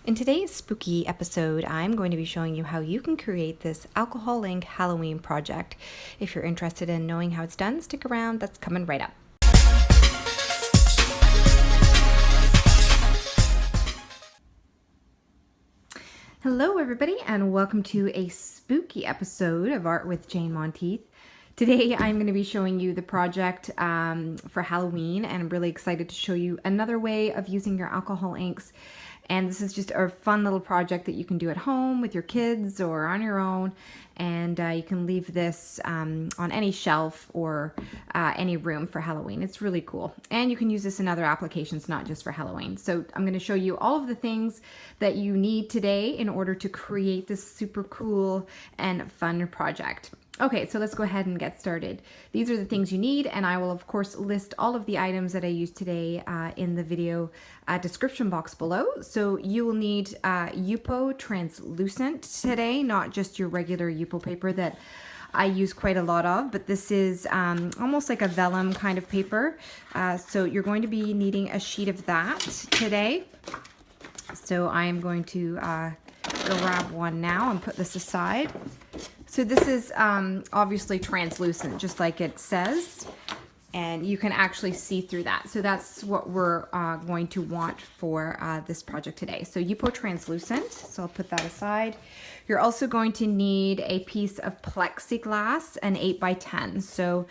In today's spooky episode, I'm going to be showing you how you can create this alcohol ink Halloween project. If you're interested in knowing how it's done, stick around, that's coming right up. Hello everybody and welcome to a spooky episode of Art with Jane Monteith. Today I'm going to be showing you the project for Halloween, and I'm really excited to show you another way of using your alcohol inks. And this is just a fun little project that you can do at home with your kids or on your own. And you can leave this on any shelf or any room for Halloween. It's really cool. And you can use this in other applications, not just for Halloween. So I'm going to show you all of the things that you need today in order to create this super cool and fun project. Okay, so let's go ahead and get started. These are the things you need, and I will of course list all of the items that I used today in the video description box below. So you will need yupo translucent today, not just your regular yupo paper that I use quite a lot of, but this is almost like a vellum kind of paper. So you're going to be needing a sheet of that today. So I am going to grab one now and put this aside. So this is obviously translucent, just like it says, and you can actually see through that. So that's what we're going to want for this project today. So yupo translucent, so I'll put that aside. You're also going to need a piece of plexiglass, an 8x10. So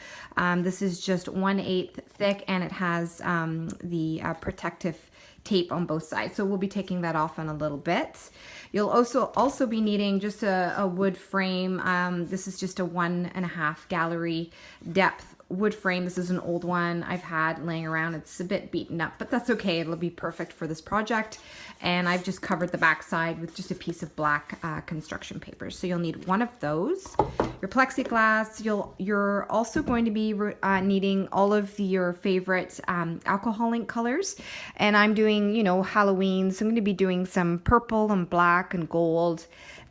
this is just 1/8 thick, and it has the protective tape on both sides. So we'll be taking that off in a little bit. You'll also be needing just a wood frame. This is just a 1.5 gallery depth wood frame. This is an old one I've had laying around. It's a bit beaten up, but that's okay. It'll be perfect for this project. And I've just covered the back side with just a piece of black construction paper. So you'll need one of those. Your plexiglass. You're also going to be needing all of your favorite alcohol ink colors. And I'm doing, Halloween, so I'm going to be doing some purple and black and gold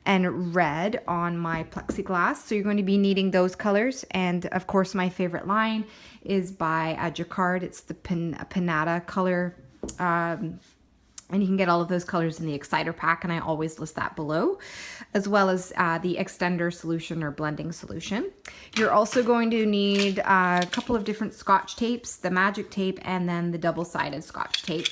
and red on my plexiglass. So you're going to be needing those colors. And of course, my favorite line is by Jacquard. It's the Pinata color. And you can get all of those colors in the Exciter pack, and I always list that below, as well as the extender solution or blending solution. You're also going to need a couple of different Scotch tapes, the magic tape and then the double-sided Scotch tape,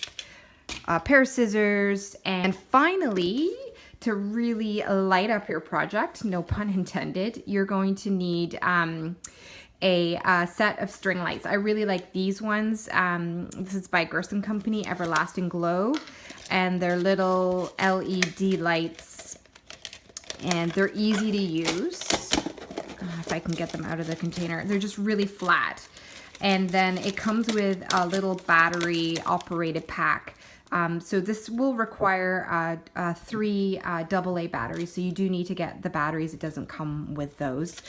a pair of scissors, and finally, to really light up your project, no pun intended, you're going to need a set of string lights. I really like these ones. This is by Gerson Company, Everlasting Glow, and they're little LED lights, and they're easy to use. If I can get them out of the container, they're just really flat. And then it comes with a little battery operated pack. So this will require 3 AA batteries. So you do need to get the batteries. It doesn't come with those.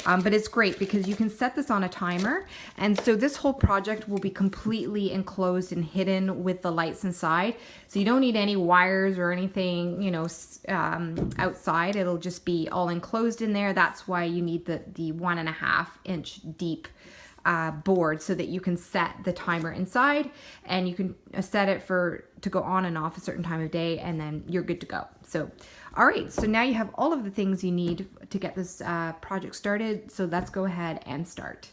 But it's great because you can set this on a timer. And so this whole project will be completely enclosed and hidden with the lights inside. So you don't need any wires or anything, outside. It'll just be all enclosed in there. That's why you need the 1.5 inch deep board, so that you can set the timer inside, and you can set it to go on and off a certain time of day, and then you're good to go. So all right, so now you have all of the things you need to get this project started. So let's go ahead and start.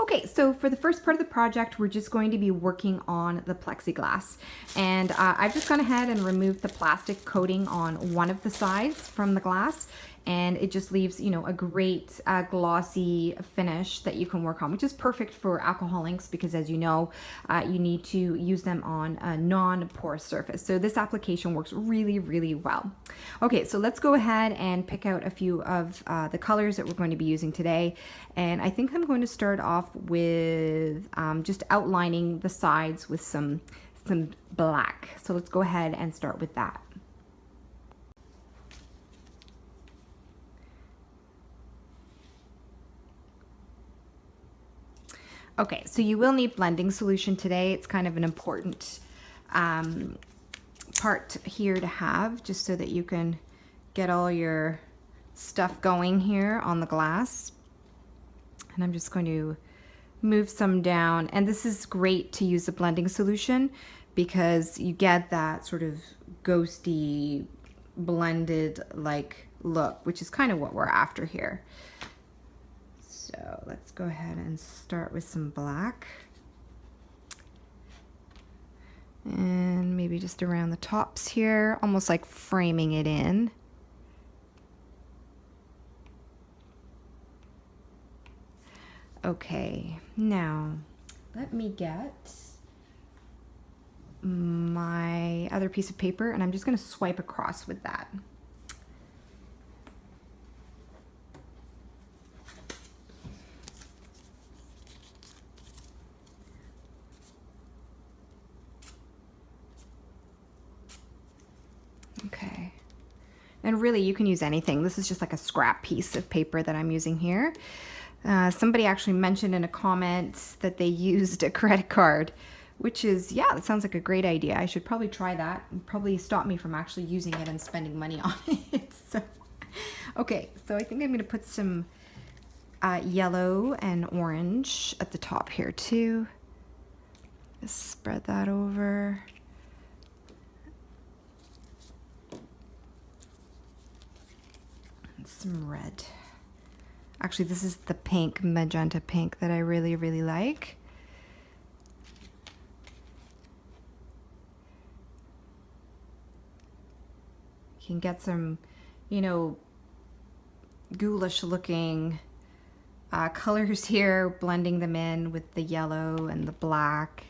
Okay, so for the first part of the project, we're just going to be working on the plexiglass. And I've just gone ahead and removed the plastic coating on one of the sides from the glass. And it just leaves, a great glossy finish that you can work on, which is perfect for alcohol inks because, as you know, you need to use them on a non-porous surface. So this application works really, really well. Okay, so let's go ahead and pick out a few of the colors that we're going to be using today. And I think I'm going to start off with just outlining the sides with some black. So let's go ahead and start with that. Okay, so you will need blending solution today. It's kind of an important part here to have, just so that you can get all your stuff going here on the glass. And I'm just going to move some down. And this is great to use a blending solution because you get that sort of ghosty, blended like look, which is kind of what we're after here. So let's go ahead and start with some black. And maybe just around the tops here, almost like framing it in. Okay, now let me get my other piece of paper and I'm just going to swipe across with that. Okay, and really you can use anything. This is just like a scrap piece of paper that I'm using here. Somebody actually mentioned in a comment that they used a credit card, which is, yeah, that sounds like a great idea. I should probably try that and probably stop me from actually using it and spending money on it. So, okay, so I think I'm going to put some yellow and orange at the top here too. Just spread that over. And some red. Actually, this is the pink, magenta pink, that I really, really like. You can get some, you know, ghoulish looking colors here, blending them in with the yellow and the black.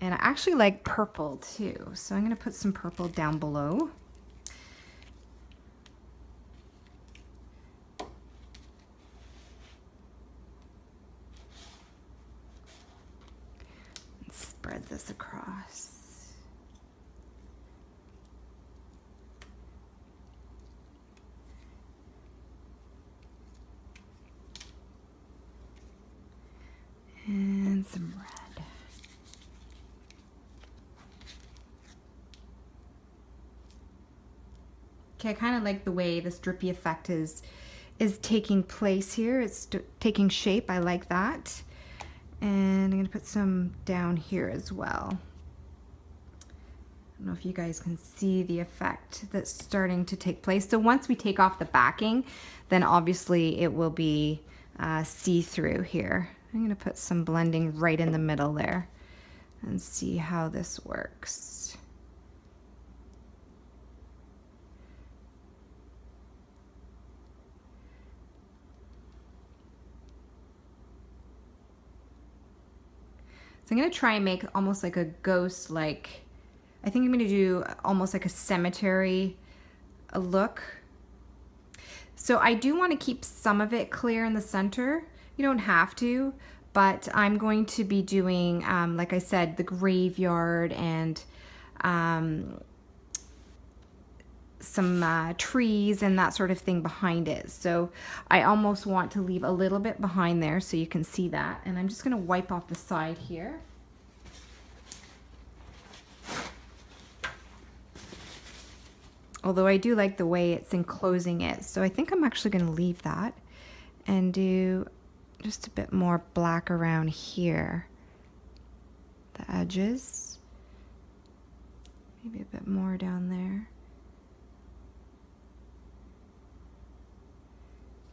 And I actually like purple too, so I'm going to put some purple down below. Spread this across. And some red. Okay, I kind of like the way this drippy effect is taking place here. It's taking shape. I like that. And I'm going to put some down here as well. I don't know if you guys can see the effect that's starting to take place. So once we take off the backing, then obviously it will be see-through here. I'm going to put some blending right in the middle there and see how this works. So I'm going to try and make almost like a ghost, like, I think I'm going to do almost like a cemetery look. So I do want to keep some of it clear in the center. You don't have to, but I'm going to be doing, like I said, the graveyard and some trees and that sort of thing behind it. So I almost want to leave a little bit behind there so you can see that. And I'm just going to wipe off the side here. Although I do like the way it's enclosing it. So I think I'm actually going to leave that and do just a bit more black around here. The edges. Maybe a bit more down there.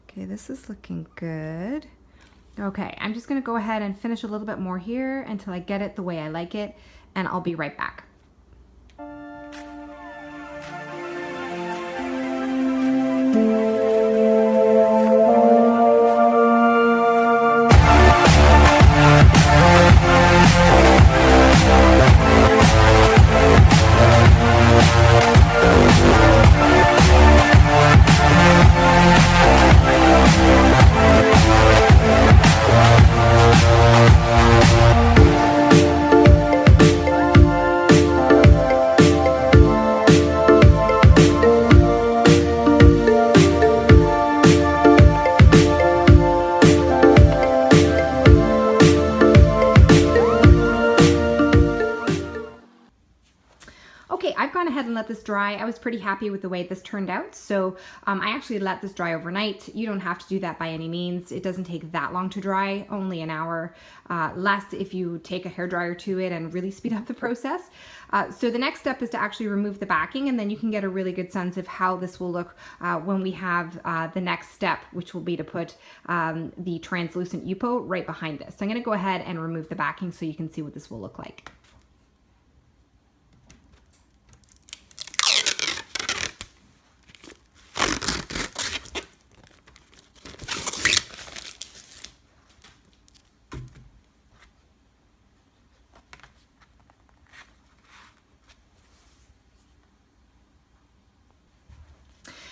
Okay, this is looking good. Okay, I'm just going to go ahead and finish a little bit more here until I get it the way I like it, and I'll be right back. Okay, I've gone ahead and let this dry. I was pretty happy with the way this turned out. So I actually let this dry overnight. You don't have to do that by any means. It doesn't take that long to dry, only an hour less if you take a hairdryer to it and really speed up the process. So the next step is to actually remove the backing, and then you can get a really good sense of how this will look when we have the next step, which will be to put the translucent yupo right behind this. So I'm going to go ahead and remove the backing so you can see what this will look like.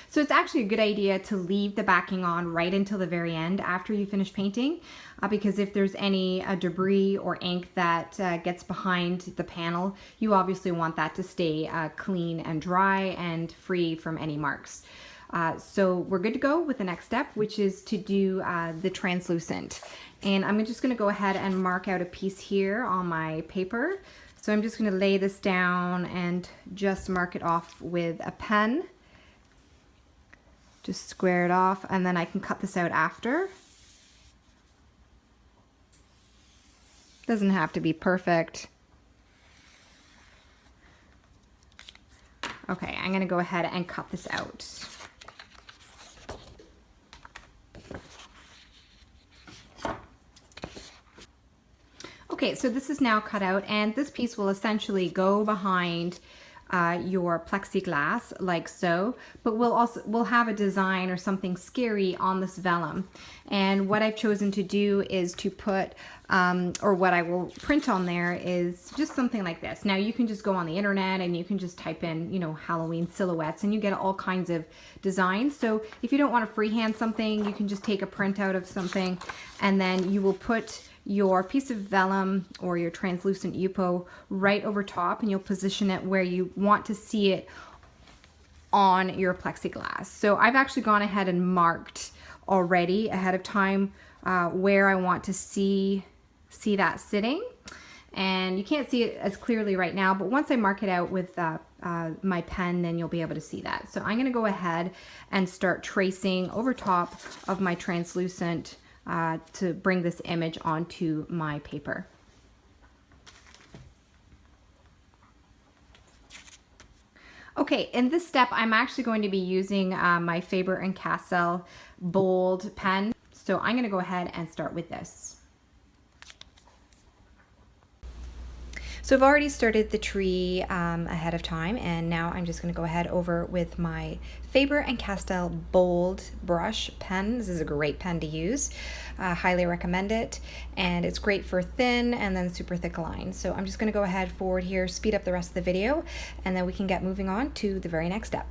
So it's actually a good idea to leave the backing on right until the very end after you finish painting, because if there's any debris or ink that gets behind the panel, you obviously want that to stay clean and dry and free from any marks. So we're good to go with the next step, which is to do the translucent. And I'm just going to go ahead and mark out a piece here on my paper. So I'm just going to lay this down and just mark it off with a pen. Just square it off, and then I can cut this out after. Doesn't have to be perfect. Okay, I'm gonna go ahead and cut this out. Okay, so this is now cut out, and this piece will essentially go behind your plexiglass like so, but we'll have a design or something scary on this vellum. And what I've chosen to do is to put or what I will print on there is just something like this. Now you can just go on the internet and you can just type in, you know, Halloween silhouettes, and you get all kinds of designs. So if you don't want to freehand something, you can just take a printout of something, and then you will put your piece of vellum or your translucent yupo right over top, and you'll position it where you want to see it on your plexiglass. So I've actually gone ahead and marked already ahead of time where I want to see that sitting, and you can't see it as clearly right now, but once I mark it out with my pen, then you'll be able to see that. So I'm going to go ahead and start tracing over top of my translucent to bring this image onto my paper. Okay, in this step, I'm actually going to be using my Faber-and-Castell bold pen. So I'm going to go ahead and start with this. So I've already started the tree ahead of time, and now I'm just going to go ahead over with my Faber-and-Castell bold brush pen. This is a great pen to use. Highly recommend it, and it's great for thin and then super thick lines. So I'm just going to go ahead forward here, speed up the rest of the video, and then we can get moving on to the very next step.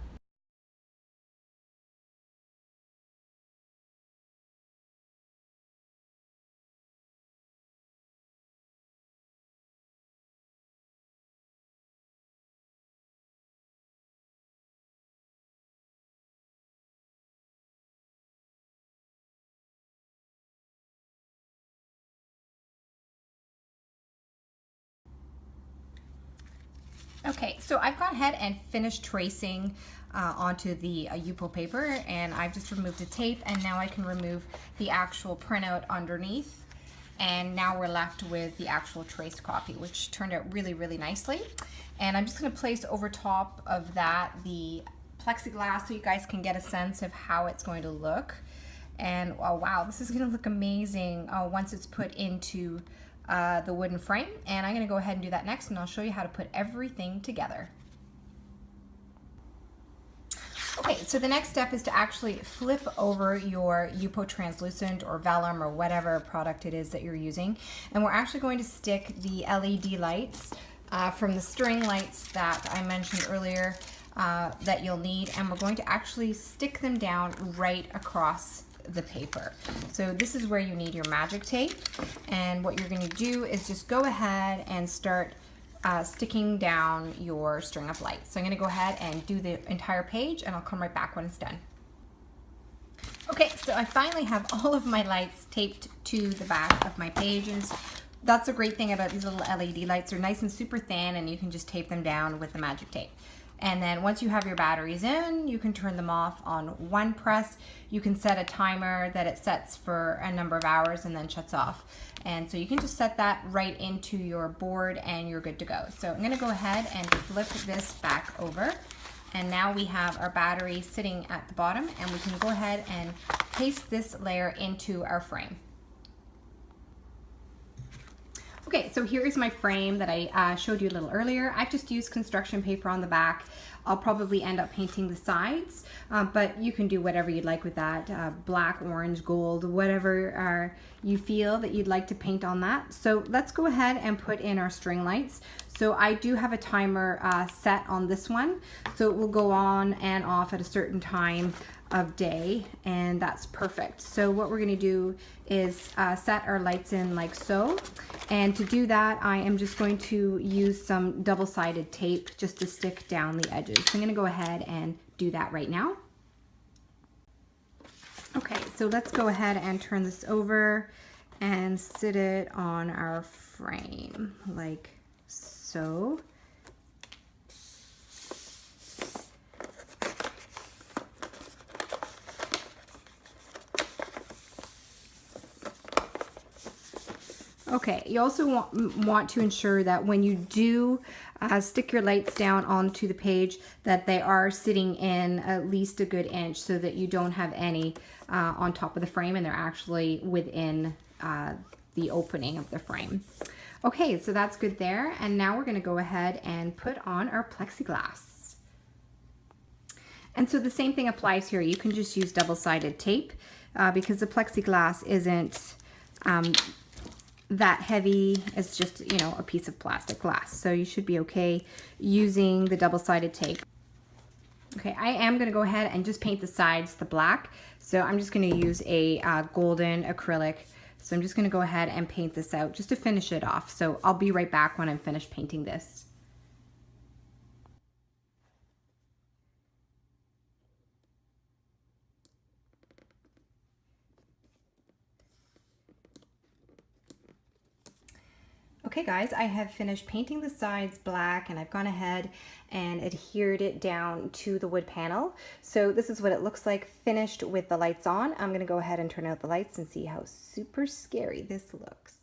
Okay, so I've gone ahead and finished tracing onto the yupo paper, and I've just removed the tape, and now I can remove the actual printout underneath. And now we're left with the actual traced copy, which turned out really, really nicely. And I'm just going to place over top of that the plexiglass so you guys can get a sense of how it's going to look. And oh wow, this is going to look amazing once it's put into the wooden frame. And I'm going to go ahead and do that next, and I'll show you how to put everything together. Okay, so the next step is to actually flip over your yupo translucent or vellum or whatever product it is that you're using, and we're actually going to stick the LED lights from the string lights that I mentioned earlier that you'll need, and we're going to actually stick them down right across the paper. So this is where you need your magic tape, and what you're going to do is just go ahead and start sticking down your string of lights. So I'm going to go ahead and do the entire page, and I'll come right back when it's done. Okay, so I finally have all of my lights taped to the back of my pages. that's the great thing about these little LED lights. They're nice and super thin, and you can just tape them down with the magic tape. And then once you have your batteries in, you can turn them off on one press. You can set a timer that it sets for a number of hours and then shuts off. And so you can just set that right into your board and you're good to go. So I'm gonna go ahead and flip this back over. And now we have our battery sitting at the bottom, and we can go ahead and paste this layer into our frame. Okay, so here is my frame that I showed you a little earlier. I've just used construction paper on the back. I'll probably end up painting the sides, but you can do whatever you'd like with that, black, orange, gold, whatever you feel that you'd like to paint on that. So let's go ahead and put in our string lights. So I do have a timer set on this one, so it will go on and off at a certain time of day, and that's perfect. So what we're gonna do is set our lights in like so. And to do that, I am just going to use some double-sided tape just to stick down the edges. So I'm gonna go ahead and do that right now. Okay, so let's go ahead and turn this over and sit it on our frame like so. Okay, you also want to ensure that when you do stick your lights down onto the page, that they are sitting in at least a good inch so that you don't have any on top of the frame, and they're actually within the opening of the frame. Okay, so that's good there. And now we're gonna go ahead and put on our plexiglass. And so the same thing applies here. You can just use double-sided tape because the plexiglass isn't that heavy. It's just, you know, a piece of plastic glass. So you should be okay using the double-sided tape. Okay, I am gonna go ahead and just paint the sides the black. So I'm just gonna use a golden acrylic. So I'm just gonna go ahead and paint this out just to finish it off. So I'll be right back when I'm finished painting this. Okay guys, I have finished painting the sides black, and I've gone ahead and adhered it down to the wood panel. So this is what it looks like finished with the lights on. I'm gonna go ahead and turn out the lights and see how super scary this looks.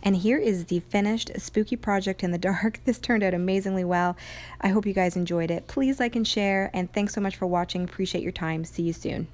And here is the finished spooky project in the dark. This turned out amazingly well. I hope you guys enjoyed it. Please like and share, and thanks so much for watching. Appreciate your time. See you soon.